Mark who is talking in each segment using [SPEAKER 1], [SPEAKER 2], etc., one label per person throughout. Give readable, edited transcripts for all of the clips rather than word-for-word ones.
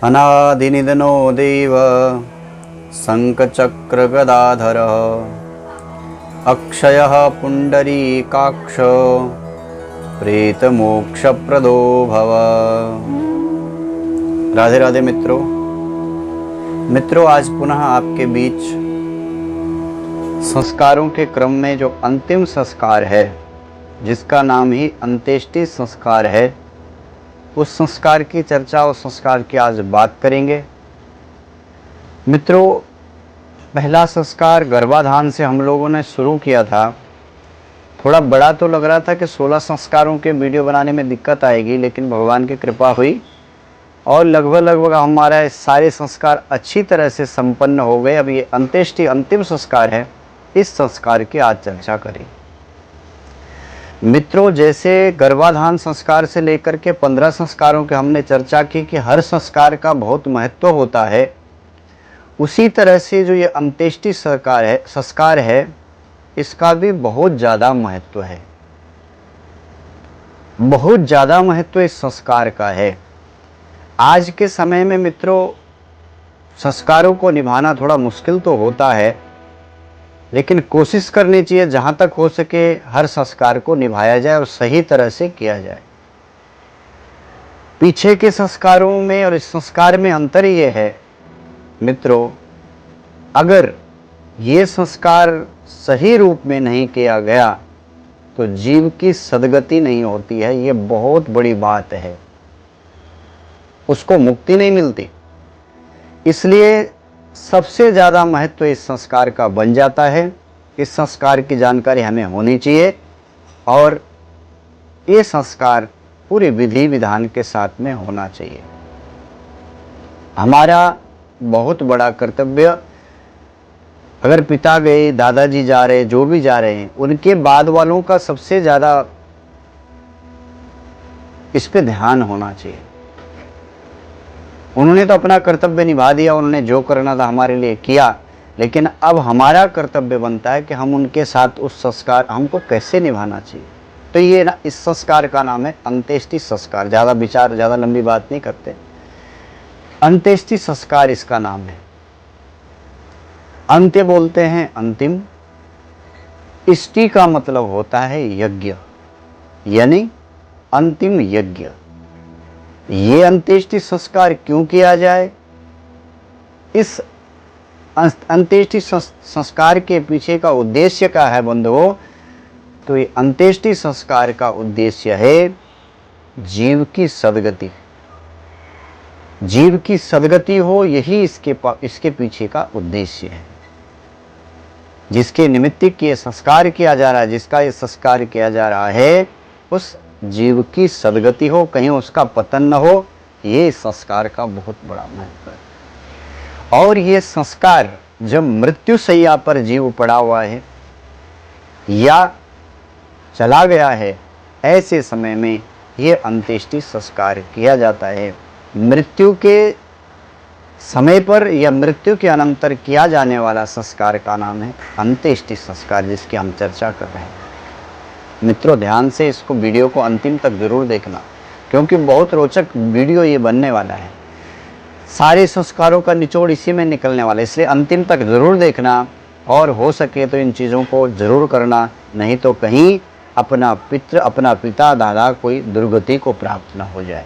[SPEAKER 1] अनादिनिधनो देव शङ्खचक्रगदाधरः अक्षयः पुण्डरीकाक्ष प्रेतमोक्षप्रदो भव। राधे राधे मित्रों, आज पुनः आपके बीच संस्कारों के क्रम में जो अंतिम संस्कार है, जिसका नाम ही अंत्येष्टि संस्कार है, उस संस्कार की चर्चा, उस संस्कार की आज बात करेंगे। मित्रों, पहला संस्कार गर्भाधान से हम लोगों ने शुरू किया था। थोड़ा बड़ा तो लग रहा था कि 16 संस्कारों के वीडियो बनाने में दिक्कत आएगी, लेकिन भगवान की कृपा हुई और लगभग हमारा सारे संस्कार अच्छी तरह से संपन्न हो गए। अब ये अंत्येष्टि अंतिम संस्कार है, इस संस्कार की आज चर्चा करें। मित्रों, जैसे गर्भाधान संस्कार से लेकर के 15 संस्कारों के हमने चर्चा की कि हर संस्कार का बहुत महत्व होता है, उसी तरह से जो ये अंत्येष्टि संस्कार है, इसका भी बहुत ज़्यादा महत्व है। बहुत ज़्यादा महत्व इस संस्कार का है। आज के समय में मित्रों, संस्कारों को निभाना थोड़ा मुश्किल तो होता है, लेकिन कोशिश करनी चाहिए जहाँ तक हो सके हर संस्कार को निभाया जाए और सही तरह से किया जाए। पीछे के संस्कारों में और इस संस्कार में अंतर ये है मित्रों, अगर ये संस्कार सही रूप में नहीं किया गया तो जीव की सद्गति नहीं होती है। ये बहुत बड़ी बात है, उसको मुक्ति नहीं मिलती। इसलिए सबसे ज़्यादा महत्व इस संस्कार का बन जाता है। इस संस्कार की जानकारी हमें होनी चाहिए और ये संस्कार पूरे विधि विधान के साथ में होना चाहिए। हमारा बहुत बड़ा कर्तव्य, अगर पिता गए, दादाजी जा रहे, जो भी जा रहे हैं, उनके बाद वालों का सबसे ज़्यादा इस पे ध्यान होना चाहिए। उन्होंने तो अपना कर्तव्य निभा दिया, उन्होंने जो करना था हमारे लिए किया, लेकिन अब हमारा कर्तव्य बनता है कि हम उनके साथ उस संस्कार हमको कैसे निभाना चाहिए। तो ये ना, इस संस्कार का नाम है अंत्येष्टि संस्कार। ज़्यादा लंबी बात नहीं करते, अंत्येष्टि संस्कार इसका नाम है। अंत्य बोलते हैं अंतिम, इष्टि का मतलब होता है यज्ञ, यानी अंतिम यज्ञ। ये अंत्येष्टि संस्कार क्यों किया जाए, इस अंत्येष्टि संस्कार के पीछे का उद्देश्य क्या है बंधुओं? तो ये अंत्येष्टि संस्कार का उद्देश्य है जीव की सद्गति। जीव की सद्गति हो, यही इसके पीछे का उद्देश्य है। जिसके निमित्त ये संस्कार किया जा रहा है, जिसका ये संस्कार किया जा रहा है, उस जीव की सद्गति हो, कहीं उसका पतन न हो। ये संस्कार का बहुत बड़ा महत्व है। और ये संस्कार जब मृत्यु शैया पर जीव पड़ा हुआ है या चला गया है, ऐसे समय में ये अंत्येष्टि संस्कार किया जाता है। मृत्यु के समय पर या मृत्यु के अनंतर किया जाने वाला संस्कार का नाम है अंत्येष्टि संस्कार, जिसकी हम चर्चा कर रहे हैं। मित्रों, ध्यान से इसको वीडियो को अंतिम तक जरूर देखना, क्योंकि बहुत रोचक वीडियो ये बनने वाला है। सारे संस्कारों का निचोड़ इसी में निकलने वाला है, इसलिए अंतिम तक जरूर देखना और हो सके तो इन चीज़ों को जरूर करना, नहीं तो कहीं अपना पिता दादा कोई दुर्गति को प्राप्त न हो जाए।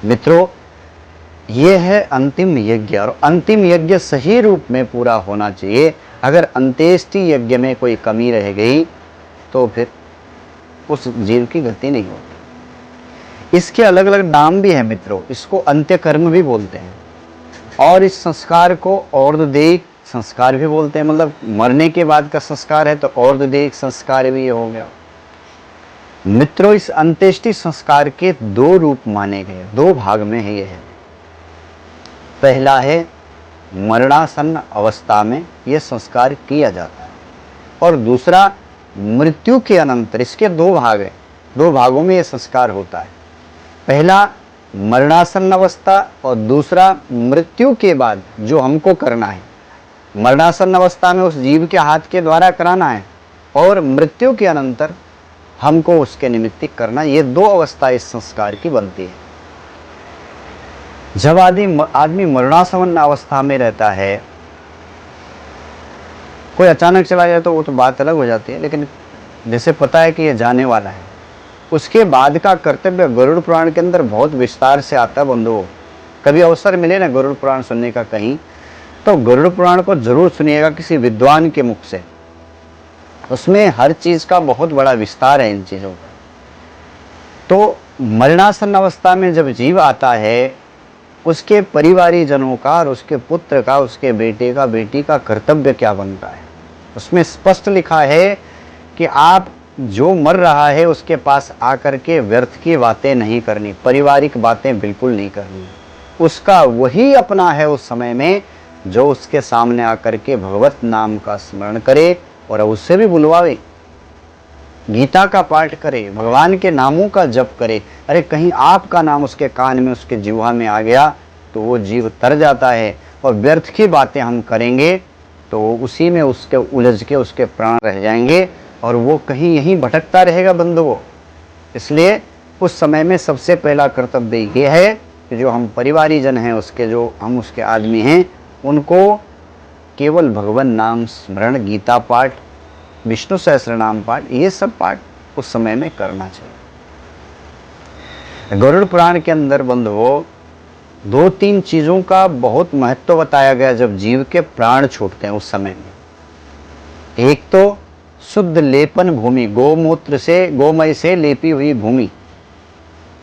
[SPEAKER 1] मित्रों, ये है अंतिम यज्ञ, और अंतिम यज्ञ सही रूप में पूरा होना चाहिए। अगर अंत्येष्टि यज्ञ में कोई कमी रह गई तो फिर उस जीव की गति नहीं होती। इसके अलग अलग नाम भी हैं मित्रों, इसको अंत्य कर्म भी बोलते हैं, और इस संस्कार को और्ध्वदेहिक संस्कार भी बोलते हैं। मतलब मरने के बाद का संस्कार है तो और्ध्वदेहिक संस्कार भी ये हो गया। मित्रों, इस अंत्येष्टि संस्कार के 2 रूप माने गए, 2 भाग में है ये है। पहला है मरणासन्न अवस्था में यह संस्कार किया जाता है, और दूसरा मृत्यु के अनंतर। इसके 2 भाग हैं, 2 भागों में यह संस्कार होता है। पहला मरणासन्न अवस्था और दूसरा मृत्यु के बाद जो हमको करना है। मरणासन्न अवस्था में उस जीव के हाथ के द्वारा कराना है, और मृत्यु के अनंतर हमको उसके निमित्त करना। ये 2 अवस्था इस संस्कार की बनती है। जब आदमी मरणासन्न अवस्था में रहता है, कोई अचानक चला जाए तो वो तो बात अलग हो जाती है, लेकिन जैसे पता है कि ये जाने वाला है, उसके बाद का कर्तव्य गरुड़ पुराण के अंदर बहुत विस्तार से आता है बंधुओं। कभी अवसर मिले ना गरुड़ पुराण सुनने का कहीं, तो गरुड़ पुराण को जरूर सुनिएगा किसी विद्वान के मुख से। उसमें हर चीज का बहुत बड़ा विस्तार है इन चीजों का। तो मरणासन्न अवस्था में जब जीव आता है, उसके परिवारी जनों का और उसके पुत्र का, उसके बेटे का, बेटी का कर्तव्य क्या बनता है। उसमें स्पष्ट लिखा है कि आप जो मर रहा है उसके पास आकर के व्यर्थ की बातें नहीं करनी, पारिवारिक बातें बिल्कुल नहीं करनी। उसका वही अपना है उस समय में जो उसके सामने आकर के भगवत नाम का स्मरण करे और उससे भी बुलवावे, गीता का पाठ करे, भगवान के नामों का जप करे। अरे कहीं आपका नाम उसके कान में, उसके जिह्वा में आ गया तो वो जीव तर जाता है। और व्यर्थ की बातें हम करेंगे तो उसी में उसके उलझ के उसके प्राण रह जाएंगे और वो कहीं यहीं भटकता रहेगा बंधुओं। इसलिए उस समय में सबसे पहला कर्तव्य ये है कि जो हम परिवारी जन हैं, उसके जो हम उसके आदमी हैं, उनको केवल भगवान नाम स्मरण, गीता पाठ, विष्णु सहस्त्र नाम पाठ, ये सब पाठ उस समय में करना चाहिए। गरुड़ पुराण के अंदर बंधुओं 2-3 चीजों का बहुत महत्व बताया गया जब जीव के प्राण छूटते हैं उस समय में। एक तो शुद्ध लेपन भूमि, गोमूत्र से, गोमय से लेपी हुई भूमि,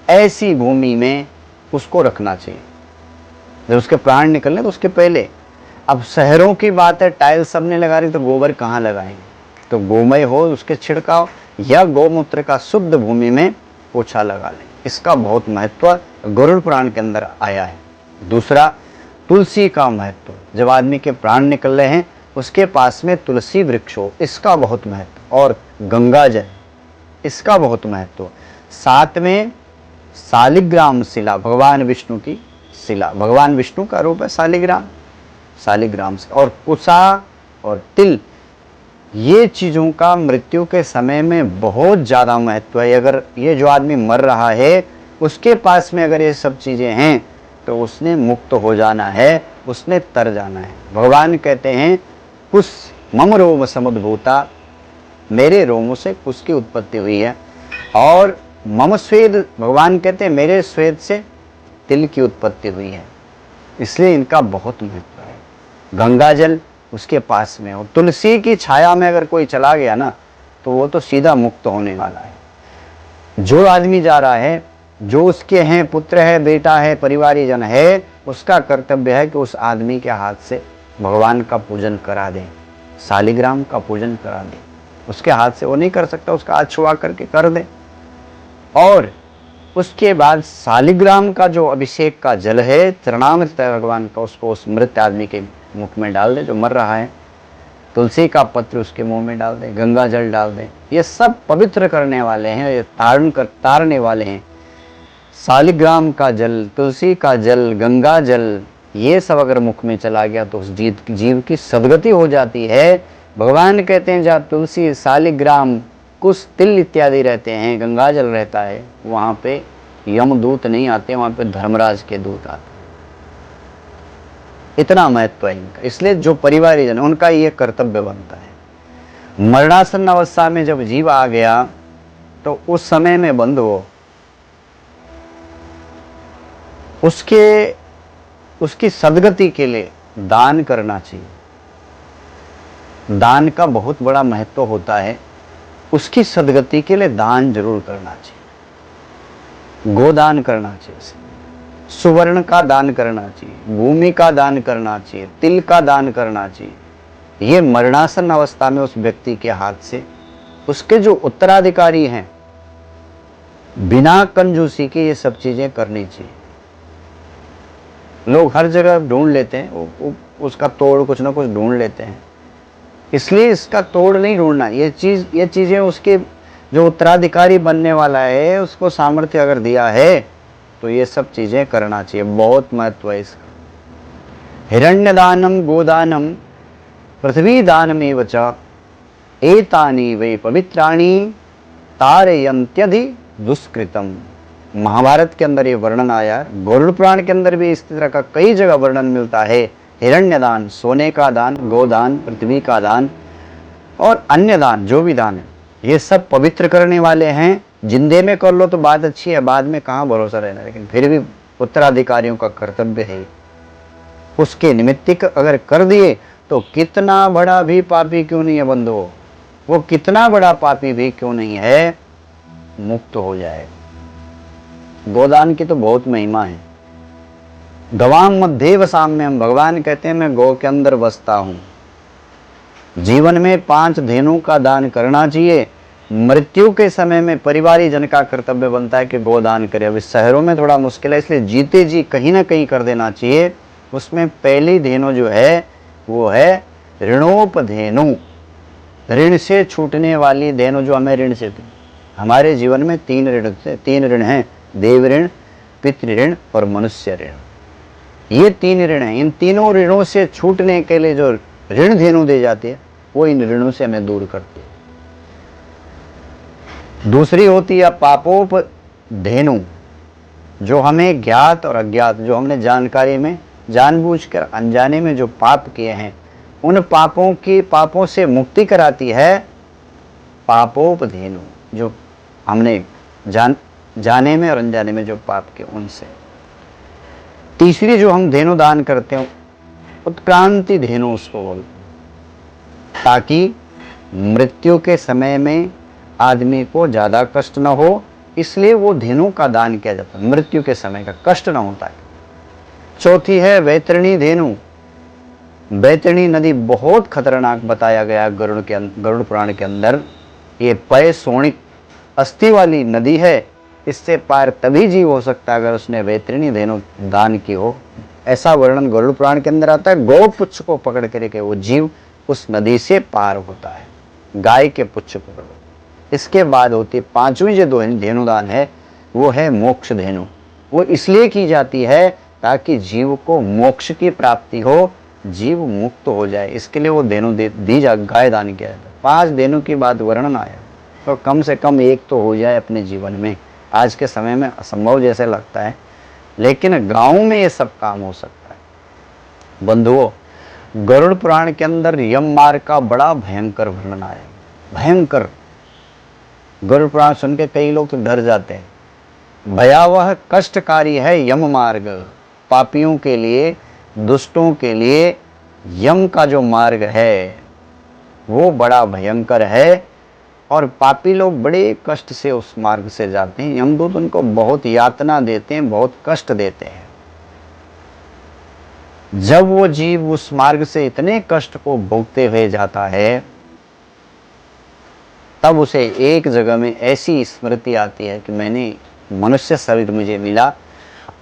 [SPEAKER 1] ऐसी भूमि में उसको रखना चाहिए जब उसके प्राण निकलने तो उसके पहले। अब शहरों की बात है, टाइल्स सबने लगा रही तो गोबर कहाँ लगाएंगे, तो गोमय हो उसके छिड़काव या गोमूत्र का शुद्ध भूमि में पोछा लगा लें। इसका बहुत महत्व गरुड़ पुराण के अंदर आया है। दूसरा, तुलसी का महत्व। जब आदमी के प्राण निकल रहे हैं उसके पास में तुलसी वृक्ष हो, इसका बहुत महत्व। और गंगा जल, इसका बहुत महत्व। साथ में शालिग्राम शिला, भगवान विष्णु की शिला, भगवान विष्णु का रूप है शालिग्राम, शालिग्राम से। और कुसा और तिल, ये चीज़ों का मृत्यु के समय में बहुत ज़्यादा महत्व है। अगर ये जो आदमी मर रहा है उसके पास में अगर ये सब चीज़ें हैं तो उसने मुक्त हो जाना है, उसने तर जाना है। भगवान कहते हैं कुश मम रोम समुद्भूता, मेरे रोमों से कुश की उत्पत्ति हुई है। और मम स्वेद, भगवान कहते हैं मेरे स्वेद से तिल की उत्पत्ति हुई है। इसलिए इनका बहुत महत्व है। गंगा जल उसके पास में हो, तुलसी की छाया में अगर कोई चला गया ना तो वो तो सीधा मुक्त होने वाला है। जो आदमी जा रहा है, जो उसके हैं, पुत्र है, बेटा है, परिवारी जन है, उसका कर्तव्य है कि उस आदमी के हाथ से भगवान का पूजन करा दें, शालिग्राम का पूजन करा दें। उसके हाथ से वो नहीं कर सकता, उसका हाथ छुआ करके कर दे। और उसके बाद शालिग्राम का जो अभिषेक का जल है, चरणामृत है भगवान का, उसको उस मृत आदमी के मुख में डाल दे जो मर रहा है। तुलसी का पत्र उसके मुंह में डाल दे, गंगा जल डाल दे। ये सब पवित्र करने वाले हैं, ये तारने वाले हैं। शालिग्राम का जल, तुलसी का जल, गंगा जल, ये सब अगर मुख में चला गया तो उस जीव की सदगति हो जाती है। भगवान कहते हैं जहाँ तुलसी, शालिग्राम, कुश, तिल इत्यादि रहते हैं, गंगा जल रहता है, वहाँ पे यमदूत नहीं आते, वहाँ पे धर्मराज के दूत आते। इतना महत्व है इनका। इसलिए जो परिवारी जन उनका ये कर्तव्य बनता है। मरणासन्न अवस्था में जब जीव आ गया तो उस समय में बंद हो, उसकी सदगति के लिए दान करना चाहिए। दान का बहुत बड़ा महत्व होता है। उसकी सदगति के लिए दान जरूर करना चाहिए। गोदान करना चाहिए, सुवर्ण का दान करना चाहिए, भूमि का दान करना चाहिए, तिल का दान करना चाहिए। ये मरणासन्न अवस्था में उस व्यक्ति के हाथ से उसके जो उत्तराधिकारी हैं बिना कंजूसी के ये सब चीजें करनी चाहिए। लोग हर जगह ढूंढ लेते हैं, उसका तोड़ कुछ ना कुछ ढूंढ लेते हैं। इसलिए इसका तोड़ नहीं ढूंढना। ये चीजें उसके जो उत्तराधिकारी बनने वाला है उसको सामर्थ्य अगर दिया है तो ये सब चीजें करना चाहिए। बहुत महत्व है इसका। हिरण्यदानम, गोदानम, पृथ्वी दानमेव च एतानि वै पवित्राणि तारयन्त्यधि दुष्कृतम। महाभारत के अंदर ये वर्णन आया, गरुड़ पुराण के अंदर भी इस तरह का कई जगह वर्णन मिलता है। हिरण्य दान, सोने का दान, गोदान, पृथ्वी का दान और अन्य दान, जो भी दान है, ये सब पवित्र करने वाले हैं। जिंदे में कर लो तो बात अच्छी है, बाद में कहाँ भरोसा रहना, लेकिन फिर भी उत्तराधिकारियों का कर्तव्य है। उसके निमित्तिक अगर कर दिए तो कितना बड़ा भी पापी क्यों नहीं है बंधुओं, वो कितना बड़ा पापी भी क्यों नहीं है, मुक्त हो जाए। गोदान की तो बहुत महिमा है। गवाम मध्येव साम्यम, भगवान कहते हैं मैं गौ के अंदर बसता हूं। जीवन में 5 धेनु का दान करना चाहिए। मृत्यु के समय में परिवारी जन का कर्तव्य बनता है कि गोदान करे। अभी शहरों में थोड़ा मुश्किल है, इसलिए जीते जी कहीं ना कहीं कर देना चाहिए। उसमें पहली धेनु जो है वो है ऋणोपधेनु, ऋण से छूटने वाली धेनु, जो हमें ऋण से, हमारे जीवन में 3 ऋण हैं, देव ऋण, पितृ ऋण और मनुष्य ऋण। ये 3 ऋण हैं। इन तीनों ऋणों से छूटने के लिए जो ऋण धेनु दे जाती है वो इन ऋणों से हमें दूर करती है। दूसरी होती है पापोप धेनु, जो हमें ज्ञात और अज्ञात, जो हमने जानकारी में जानबूझकर अनजाने में जो पाप किए हैं, उन पापों से मुक्ति कराती है पापोप धेनु, जो हमने जाने में और अनजाने में जो पाप किए उनसे। तीसरी जो हम धेनु दान करते हैं उत्क्रांति धेनु उसको बोलते हैं, ताकि मृत्यु के समय में आदमी को ज्यादा कष्ट न हो, इसलिए वो धेनु का दान किया जाता है, मृत्यु के समय का कष्ट न होता है। चौथी है वैतरणी धेनु। वैतरणी नदी बहुत खतरनाक बताया गया गरुड़ पुराण के अंदर। ये पय सोणिक अस्थि वाली नदी है, इससे पार तभी जीव हो सकता है अगर उसने वैतरणी धेनु दान की हो। ऐसा वर्णन गरुड़ पुराण के अंदर आता है। गौ पुच्छ को पकड़ करके वो जीव उस नदी से पार होता है, गाय के पुच्छ पकड़ो। इसके बाद होती 5वीं जो धेनु दान है वो है मोक्ष धेनु। वो इसलिए की जाती है ताकि जीव को मोक्ष की प्राप्ति हो, जीव मुक्त हो जाए। इसके लिए वो धेनु दी जा गाय दान किया जाता है। 5 धेनु की बात वर्णन आया, तो कम से कम एक तो हो जाए अपने जीवन में। आज के समय में असंभव जैसे लगता है, लेकिन गांव में ये सब काम हो सकता है। बंधुओं, गरुड़ पुराण के अंदर यम मार्ग का बड़ा भयंकर वर्णन आया, भयंकर। गरुड़ पुराण सुन के कई लोग तो डर जाते हैं। भयावह कष्टकारी है यम मार्ग, पापियों के लिए, दुष्टों के लिए यम का जो मार्ग है वो बड़ा भयंकर है, और पापी लोग बड़े कष्ट से उस मार्ग से जाते हैं। यमदूत उनको बहुत यातना देते हैं, बहुत कष्ट देते हैं। जब वो जीव उस मार्ग से इतने कष्ट को भोगते हुए जाता है, तब उसे एक जगह में ऐसी स्मृति आती है कि मैंने मनुष्य शरीर मुझे मिला,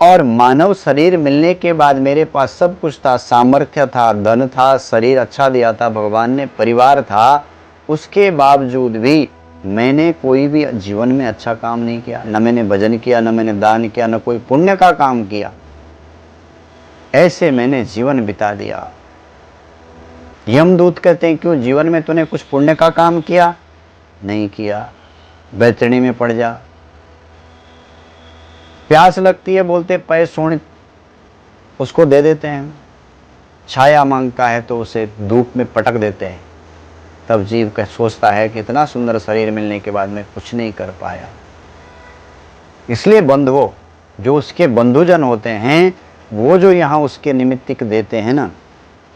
[SPEAKER 1] और मानव शरीर मिलने के बाद मेरे पास सब कुछ था, सामर्थ्य था, धन था, शरीर अच्छा दिया था भगवान ने, परिवार था, उसके बावजूद भी मैंने कोई भी जीवन में अच्छा काम नहीं किया। न मैंने भजन किया, न मैंने दान किया, न कोई पुण्य का काम किया। ऐसे मैंने जीवन बिता दिया। यमदूत कहते हैं क्यों, जीवन में तूने कुछ पुण्य का काम किया? नहीं किया। बैतरणी में पड़ जा। प्यास लगती है, बोलते पय सोने, उसको दे देते हैं। छाया मांगता है तो उसे धूप में पटक देते हैं। तब जीव का सोचता है कि इतना सुंदर शरीर मिलने के बाद मैं कुछ नहीं कर पाया। इसलिए बंधुओं, जो उसके बंधुजन होते हैं, वो जो यहाँ उसके निमित्तिक देते हैं ना,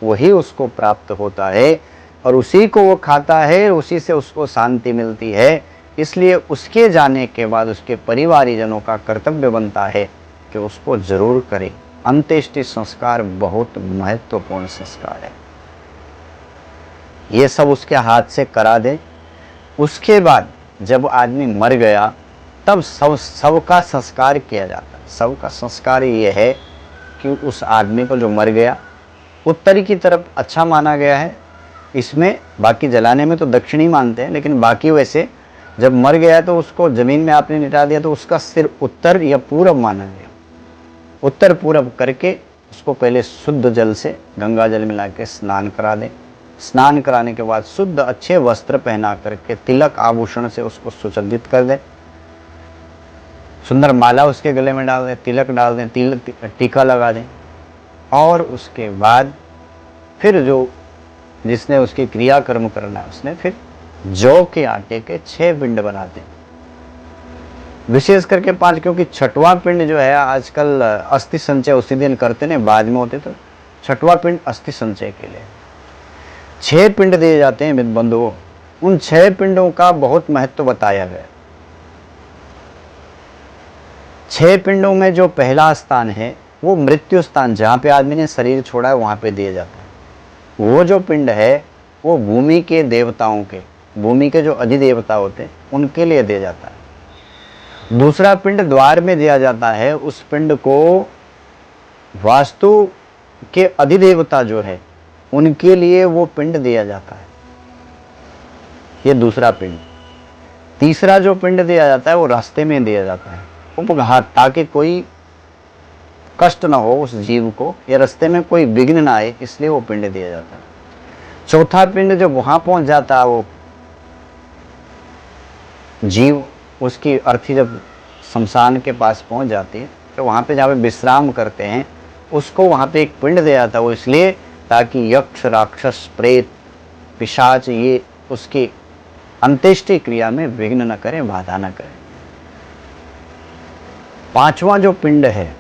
[SPEAKER 1] वही उसको प्राप्त होता है, और उसी को वो खाता है, उसी से उसको शांति मिलती है। इसलिए उसके जाने के बाद उसके परिवारीजनों का कर्तव्य बनता है कि उसको जरूर करें। अंत्येष्टि संस्कार बहुत महत्वपूर्ण संस्कार है, ये सब उसके हाथ से करा दे। उसके बाद जब आदमी मर गया, तब सब का संस्कार किया जाता है। सब का संस्कार ये है कि उस आदमी को जो मर गया, उत्तरी की तरफ अच्छा माना गया है इसमें, बाकी जलाने में तो दक्षिणी मानते हैं, लेकिन बाकी वैसे जब मर गया तो उसको जमीन में आपने लिटा दिया तो उसका सिर उत्तर या पूरब माना गया। उत्तर पूरब करके उसको पहले शुद्ध जल से, गंगा जल मिला के स्नान करा दें। स्नान कराने के बाद शुद्ध अच्छे वस्त्र पहना करके तिलक आभूषण से उसको सुसज्जित कर दें। सुंदर माला उसके गले में डाल दें, तिलक डाल दें, टीका लगा दें, और उसके बाद फिर जो जिसने उसकी क्रियाकर्म करना है उसने फिर जौ के आटे के 6 पिंड बनाते हैं, विशेष करके 5, क्योंकि छठवां पिंड जो है आजकल अस्थि संचय उसी दिन करते हैं, बाद में होते, तो छठवां पिंड अस्थि संचय के लिए 6 पिंड दिए जाते हैं बंधुओं। उन 6 पिंडों का बहुत महत्व बताया गया। 6 पिंडों में जो पहला स्थान है वो मृत्यु स्थान, जहाँ पे आदमी ने शरीर छोड़ा है वहाँ पे दिया जाता है। वो जो पिंड है वो भूमि के देवताओं के, भूमि के जो अधिदेवता होते हैं उनके लिए दिया जाता है। दूसरा पिंड द्वार में दिया जाता है, उस पिंड को वास्तु के अधिदेवता जो है उनके लिए वो पिंड दिया जाता है, ये दूसरा पिंड। तीसरा जो पिंड दिया जाता है वो रास्ते में दिया जाता है, ताकि कोई कष्ट ना हो उस जीव को, या रास्ते में कोई विघ्न ना आए, इसलिए वो पिंड दिया जाता है। चौथा पिंड जब वहां पहुंच जाता है वो जीव, उसकी अर्थी जब शमशान के पास पहुंच जाती है तो वहां पे जहाँ पे विश्राम करते हैं उसको वहां पे एक पिंड दिया जाता है। वो इसलिए ताकि यक्ष, राक्षस, प्रेत, पिशाच ये उसकी अंत्येष्टि क्रिया में विघ्न न करें, बाधा न करें। 5वां जो पिंड है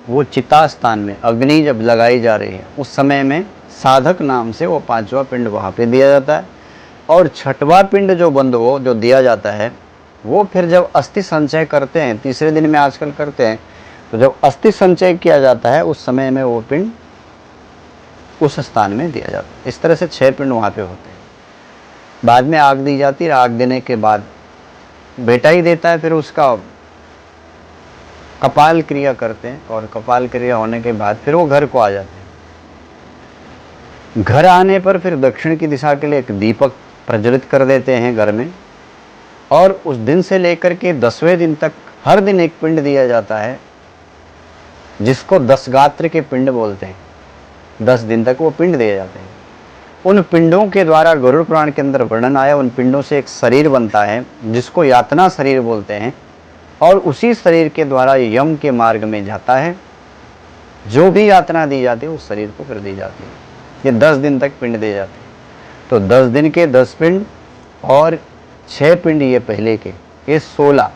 [SPEAKER 1] वो चिता स्थान में अग्नि जब लगाई जा रही है उस समय में साधक नाम से वो 5वां पिंड वहाँ पे दिया जाता है। और 6वां पिंड जो बंधुओं जो दिया जाता है वो फिर जब अस्थि संचय करते हैं, तीसरे दिन में आजकल करते हैं, तो जब अस्थि संचय किया जाता है उस समय में वो पिंड उस स्थान में दिया जाता है। इस तरह से 6 पिंड वहाँ पे होते हैं। बाद में आग दी जाती है, आग देने के बाद बेटा ही देता है, फिर उसका कपाल क्रिया करते हैं, और कपाल क्रिया होने के बाद फिर वो घर को आ जाते हैं। घर आने पर फिर दक्षिण की दिशा के लिए एक दीपक प्रज्वलित कर देते हैं घर में, और उस दिन से लेकर के 10वें दिन तक हर दिन एक पिंड दिया जाता है, जिसको 10 गात्र के पिंड बोलते हैं। 10 दिन तक वो पिंड दिए जाते हैं। उन पिंडों के द्वारा गरुड़ पुराण के अंदर वर्णन आया, उन पिंडों से एक शरीर बनता है जिसको यातना शरीर बोलते हैं, और उसी शरीर के द्वारा यम के मार्ग में जाता है। जो भी यातना दी जाती है उस शरीर को फिर दी जाती है। ये 10 दिन तक पिंड दिए जाते हैं। तो 10 दिन के 10 पिंड और 6 पिंड ये पहले के, ये 16,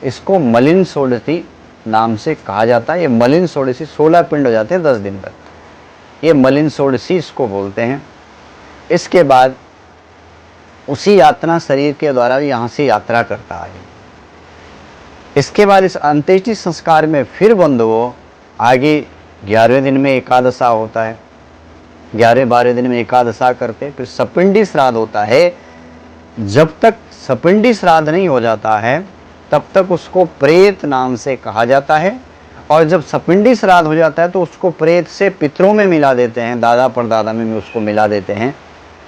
[SPEAKER 1] इसको मलिन षोडशी नाम से कहा जाता है। ये मलिन षोडशी 16 पिंड हो जाते हैं 10 दिन तक, ये मलिन षोडशी इसको बोलते हैं। इसके बाद उसी यातना शरीर के द्वारा यहाँ से यात्रा करता है। इसके बाद इस अंत्येष्टि संस्कार में फिर बंधुओं आगे 11वें दिन में एकादशा होता है, 11-12 दिन में एकादशा करते, फिर सपिंडी श्राद्ध होता है। जब तक सपिंडी श्राद्ध नहीं हो जाता है तब तक उसको प्रेत नाम से कहा जाता है, और जब सपिंडी श्राद्ध हो जाता है तो उसको प्रेत से पितरों में मिला देते हैं, दादा परदादा में भी उसको मिला देते हैं,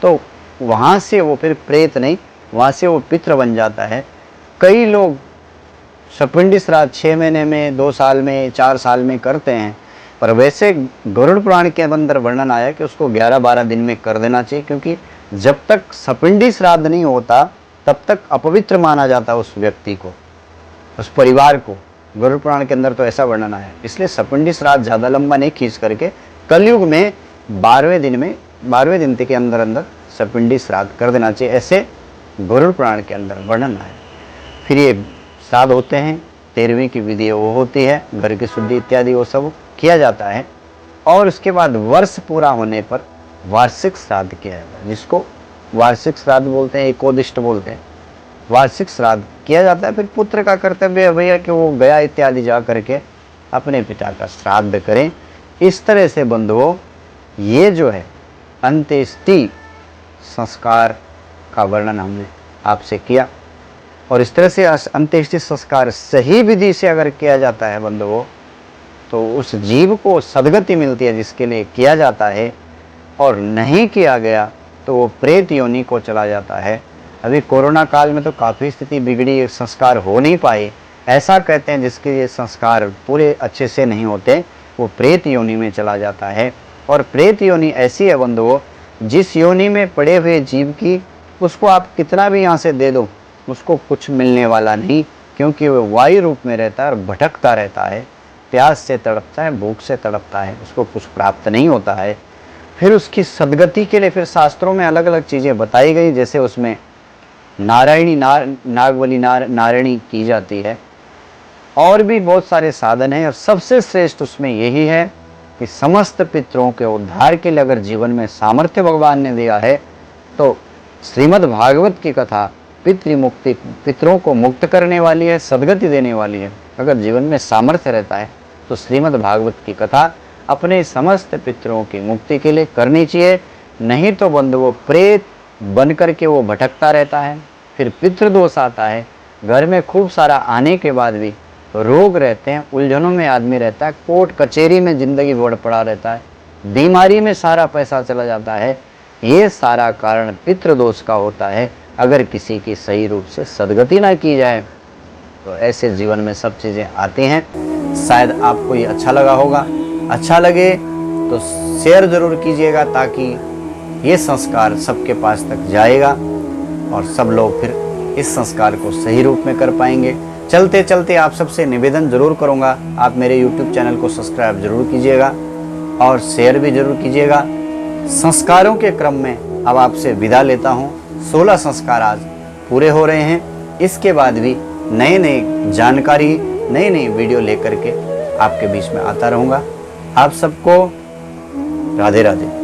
[SPEAKER 1] तो वहाँ से वो फिर प्रेत नहीं, वहाँ से वो पितृ बन जाता है। कई लोग सपिंडी श्राद्ध 6 महीने में, 2 साल में, 4 साल में करते हैं, पर वैसे गरुड़ पुराण के अंदर वर्णन आया कि उसको 11-12 दिन में कर देना चाहिए, क्योंकि जब तक सपिंडी श्राद्ध नहीं होता तब तक अपवित्र माना जाता है उस व्यक्ति को, उस परिवार को। गरुड़ पुराण के अंदर तो ऐसा वर्णन आया है। इसलिए सपिंडी श्राद्ध ज़्यादा लंबा नहीं खींच करके कलयुग में 12वें दिन के अंदर अंदर सपिंडी श्राद्ध कर देना चाहिए, ऐसे गरुड़ पुराण के अंदर वर्णन आया। फिर ये श्राद्ध होते हैं, 13वीं की विधि वो होती है, घर की शुद्धि इत्यादि वो सब किया जाता है। और उसके बाद वर्ष पूरा होने पर वार्षिक श्राद्ध किया जाता है, जिसको वार्षिक श्राद्ध बोलते हैं, एकोदिष्ट बोलते हैं। वार्षिक श्राद्ध किया जाता है। फिर पुत्र का कर्तव्य है भैया कि वो गया इत्यादि जा करके अपने पिता का श्राद्ध करें। इस तरह से बंधुओं ये जो है अंत्येष्टि संस्कार का वर्णन हमने आपसे किया, और इस तरह से अंत्येष्टि संस्कार सही विधि से अगर किया जाता है बंधुओं तो उस जीव को सद्गति मिलती है जिसके लिए किया जाता है, और नहीं किया गया तो वो प्रेत योनि को चला जाता है। अभी कोरोना काल में तो काफ़ी स्थिति बिगड़ी, संस्कार हो नहीं पाए। ऐसा कहते हैं जिसके ये संस्कार पूरे अच्छे से नहीं होते वो प्रेत योनि में चला जाता है। और प्रेत योनि ऐसी है बंधुओं, जिस योनि में पड़े हुए जीव की उसको आप कितना भी यहाँ से दे दो उसको कुछ मिलने वाला नहीं, क्योंकि वह वायु रूप में रहता है और भटकता रहता है, प्यास से तड़पता है, भूख से तड़पता है, उसको कुछ प्राप्त नहीं होता है। फिर उसकी सद्गति के लिए फिर शास्त्रों में अलग अलग चीज़ें बताई गई, जैसे उसमें नारायणी नागवली नारायणी की जाती है, और भी बहुत सारे साधन हैं। और सबसे श्रेष्ठ उसमें यही है कि समस्त पितरों के उद्धार के लिए अगर जीवन में सामर्थ्य भगवान ने दिया है तो श्रीमद् भागवत की कथा पितृमुक्ति, पितरों को मुक्त करने वाली है, सद्गति देने वाली है। अगर जीवन में सामर्थ्य रहता है तो श्रीमद् भागवत की कथा अपने समस्त पितरों की मुक्ति के लिए करनी चाहिए। नहीं तो बंधु वो प्रेत बन करके वो भटकता रहता है, फिर पितृदोष आता है, घर में खूब सारा आने के बाद भी रोग रहते हैं, उलझनों में आदमी रहता है, कोर्ट कचहरी में ज़िंदगी बढ़ पड़ा रहता है, बीमारी में सारा पैसा चला जाता है। ये सारा कारण पितृदोष का होता है। अगर किसी की सही रूप से सद्गति ना की जाए तो ऐसे जीवन में सब चीज़ें आती हैं। शायद आपको ये अच्छा लगा होगा। अच्छा लगे तो शेयर ज़रूर कीजिएगा, ताकि ये संस्कार सबके पास तक जाएगा और सब लोग फिर इस संस्कार को सही रूप में कर पाएंगे। चलते चलते आप सबसे निवेदन जरूर करूँगा, आप मेरे YouTube चैनल को सब्सक्राइब जरूर कीजिएगा और शेयर भी जरूर कीजिएगा। संस्कारों के क्रम में अब आपसे विदा लेता हूँ। 16 संस्कार आज पूरे हो रहे हैं। इसके बाद भी नई नई जानकारी, नई नई वीडियो लेकर के आपके बीच में आता रहूँगा। आप सबको राधे राधे।